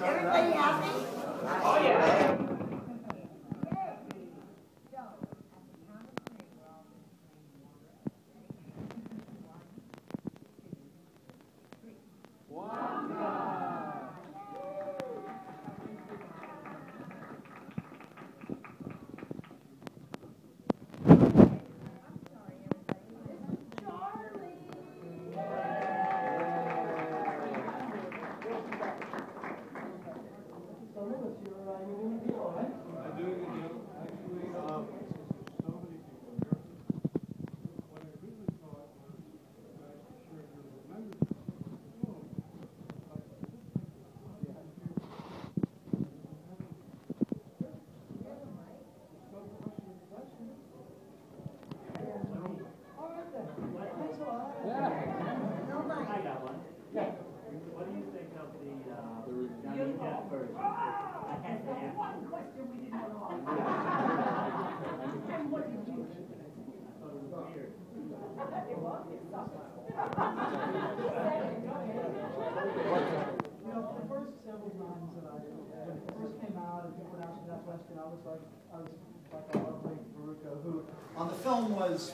Everybody happy? Oh, yeah. On the film was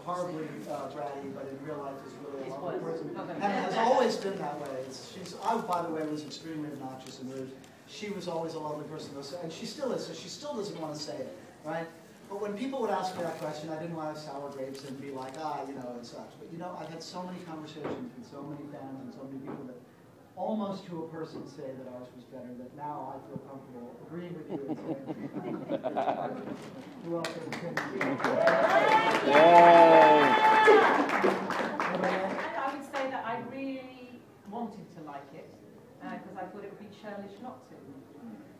horribly bratty, but in real life is really a lovely person. And has always been that way. I, by the way, was extremely obnoxious and rude. She was always a lovely person, and she still is, so she still doesn't want to say it, right? But when people would ask me that question, I didn't want to sour grapes and be like, you know, it sucks. But you know, I've had so many conversations with so many fans and so many people that almost to a person say that ours was better, that now I feel comfortable agreeing with you and saying, who else has opinions? I would say that I really wanted to like it, because I thought it would be churlish not to.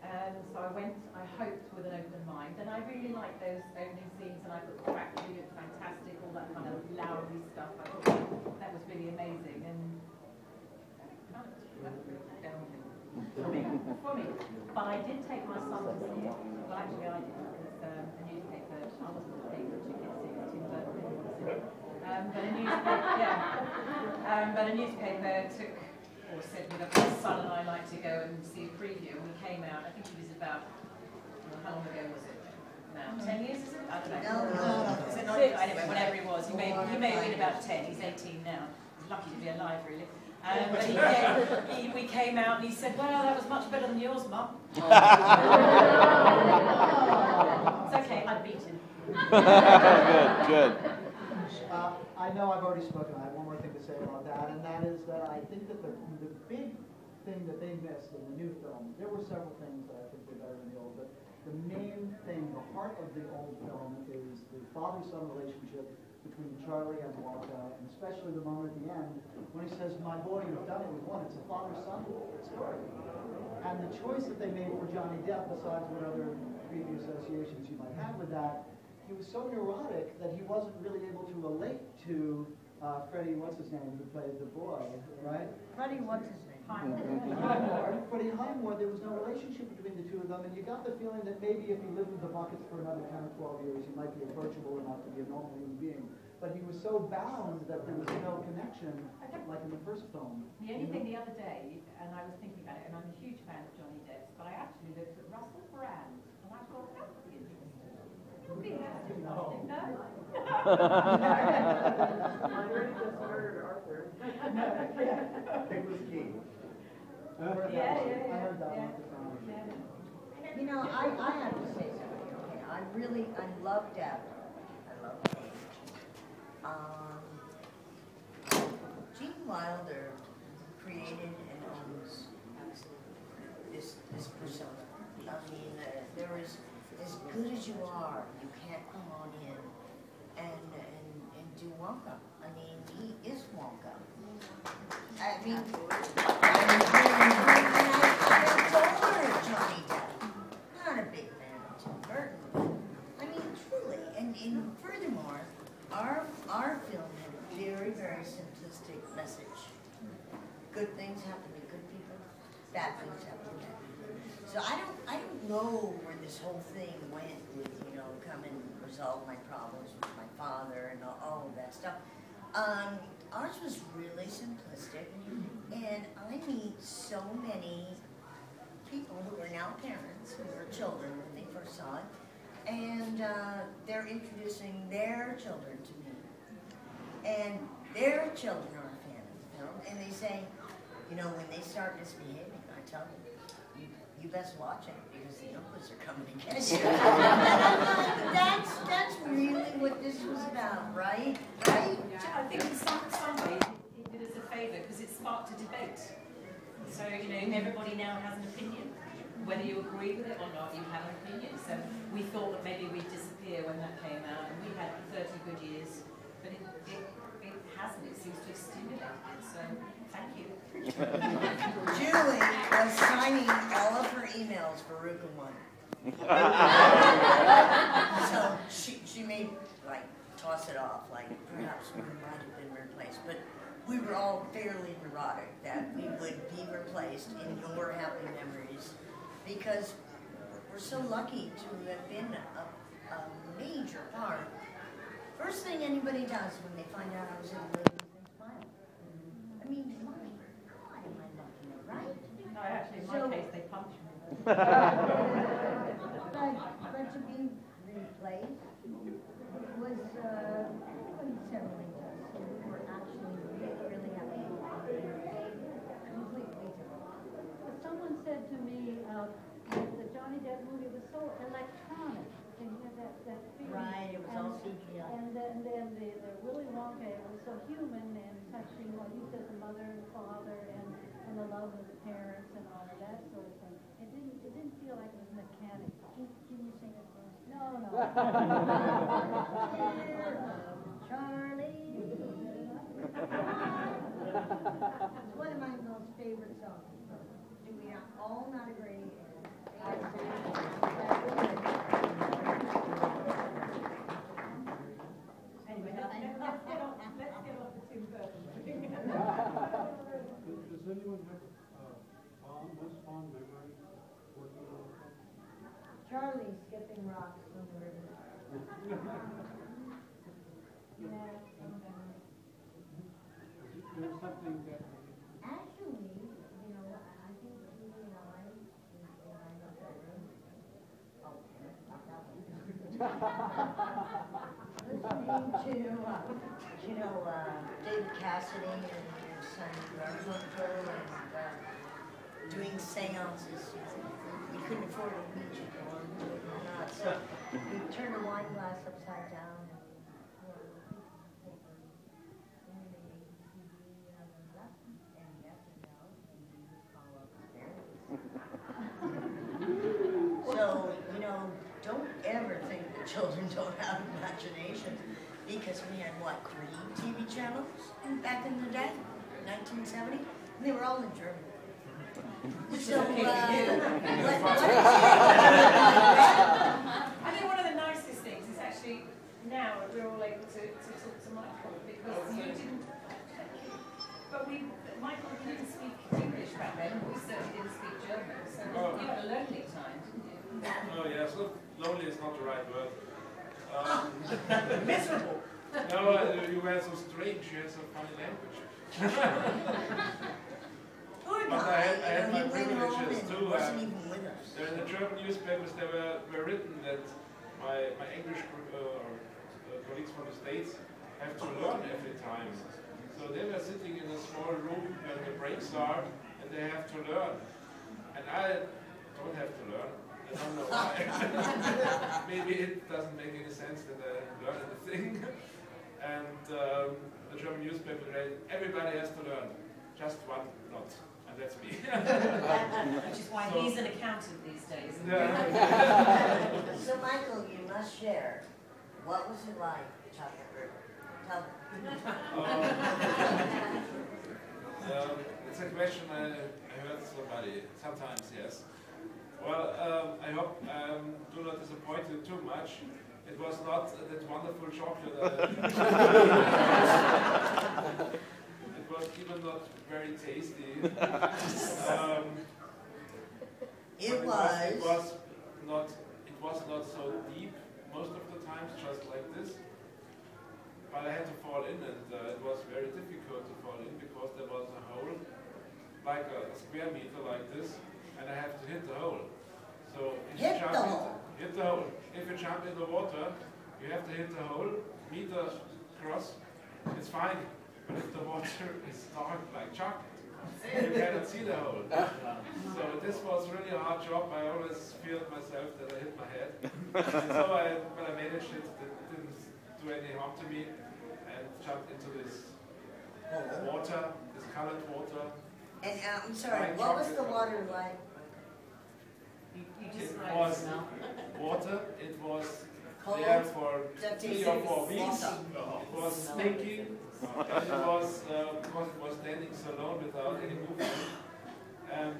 And so I went, I hoped, with an open mind, and I really liked those opening scenes, and I thought the crackly looked fantastic, all that kind of loudy stuff. I thought that was really amazing, and for me. But I did take my son to see it. Well, actually I did, because a newspaper, I wasn't the favourite, you can see Tim Burton didn't want to see it. But a newspaper took, or said, my son and I like to go and see a preview, and we came out, I think he was about, well, how long ago was it now? 10 years, is it? I don't know. No. Is it not? Anyway, whatever it was, he may have been about 10, he's 18 now. He's lucky to be alive, really. But we came out and he said, well, that was much better than yours, Mum. It's okay, I beat him. Good. I know I've already spoken. I have one more thing to say about that, and that is that I think that the big thing that they missed in the new film, there were several things that I think were better than the old, but the main thing, the heart of the old film is the father-son relationship between Charlie and Wonka, and especially the moment at the end when he says, my boy, you've done it with one. It's a father-son story. And the choice that they made for Johnny Depp, besides what other creepy associations you might have with that, he was so neurotic that he wasn't really able to relate to Freddie, what's his name, who played the boy, right? Freddie, what's his name? Freddie Highmore, there was no relationship between the two of them, and you got the feeling that maybe if he lived with the Buckets for another 10 or 12 years, he might be approachable enough to be a normal human being. But he was so bound that there was no connection, like in the first film. The only thing the other day, and I was thinking about it, and I'm a huge fan of Johnny Depp, but I actually looked at Russell Brand, and I thought, that would be interesting. It would be interesting, no? I already just murdered Arthur. It was key. I heard that one. You know, I have to say something, okay? I love Depp. I love Cage. Gene Wilder created and owns this persona. I mean, there is, as good as you are, you can't come on in and do Wonka. I mean, he is Wonka. I mean, I adore Johnny Depp. Not a big fan of Tim Burton. I mean, truly. And furthermore, our film had a very, very simplistic message. Good things happen to good people. bad things happen to bad people. So I don't know where this whole thing went with, you know, come and resolve my problems with my father and all of that stuff. Ours was really simplistic, and I meet so many people who are now parents, who were children when they first saw it, and they're introducing their children to me. And their children are a fan of the film, and they say, you know, when they start misbehaving, I tell them, you best watch it because the Oompas are coming to get you. That's really what this was about, right? Right? Yeah, I think in some ways it did us a favour because it sparked a debate. So, you know, everybody now has an opinion. Whether you agree with it or not, you have an opinion. So we thought that maybe we'd disappear when that came out, and we had 30 good years, but it hasn't. It seems to have stimulated it. So thank you. Julie was signing all of her emails for Ruka 1. So she may, like, toss it off, like, perhaps we might have been replaced. But we were all fairly neurotic that we would be replaced in your happy memories because we're so lucky to have been a major part. First thing anybody does when they find out I was in the movie is they smile. I mean, my God, am I lucky, right? No, actually, in my case, they punched me. But to be replaced was, everybody settling us, so we were actually really happy. Completely different. But someone said to me, the Johnny Depp movie was so electronic. And you have that feeling. Right, it was all CGI. And then the Willy Wonka was so human and touching, what you said, the mother and father and the love of the parents and all of that sort of thing. It didn't feel like it was mechanical. Can you sing it for us? No. Charlie. It's one of my most favorite songs. Do we all not agree? Anyway, let's get off the Tim Burton. Does anyone have most fond memory working on the film? Charlie skipping rocks on the river. There's something that Actually, you know, I think Julie and I, listening to, you know, David Cassidy and your son Garfunkel and doing seances. We couldn't afford a music or not, so we turned a wine glass upside down. So, you know, don't ever think that children don't have imaginations, because we had, what, Creed TV channels back in the day, 1970, and they were all in German. So, I think one of the nicest things is actually now we're all able to talk to Michael because you didn't. Michael, you didn't speak English back then. We certainly didn't speak German, so you had a lonely time, didn't you? Oh yes, lonely is not the right word. miserable. No, you were so strange. You had some funny language. Poor But I guy, had my he went home privileges and too. wasn't even with us. There in the German newspapers, there were written that my English colleagues from the States have to learn every time. So they were sitting in a small room where the breaks are, and they have to learn. And I don't have to learn. I don't know why. Maybe it doesn't make any sense that I learn anything. And the German newspaper read, everybody has to learn. Just one not. And that's me. Which is why he's an accountant these days. So Michael, you must share. What was it like, Chocolate River? Tell them. It's a question I heard somebody, sometimes, yes. Well, I hope do not disappoint you too much. It was not that wonderful chocolate. It was even not very tasty. It But was. it was not so deep most of the times, just like this. But I had to fall in, and it was very difficult to fall in because there was a hole, like a square meter like this, and I have to hit the hole. So if you Hit the hole. hit the hole. If you jump in the water, you have to hit the hole, meter cross. It's fine, but if the water is dark like chocolate, you cannot see the hole. So this was really a hard job. I always feared myself that I hit my head. But I managed it. It didn't do any harm to me, and jumped into this water, this colored water. And I'm sorry, what was the water like? You It described was the smell. water. It was Cold? there for Dirty? 3 or 4 weeks. Water. It was stinking. And it was because it was standing so long without any movement, and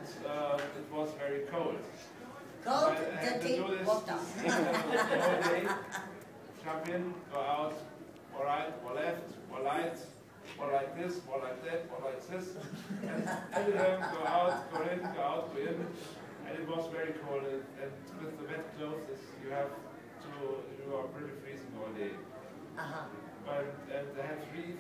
it was very cold. Cold, I had to dirty, do this water. the whole day. Jump in, go out, more right, more left, more light, more like this, more like that, more like this. And go out, go in, go out, go in. And it was very cold. And with the wet clothes, you are pretty freezing all day. Uh-huh. And I had 3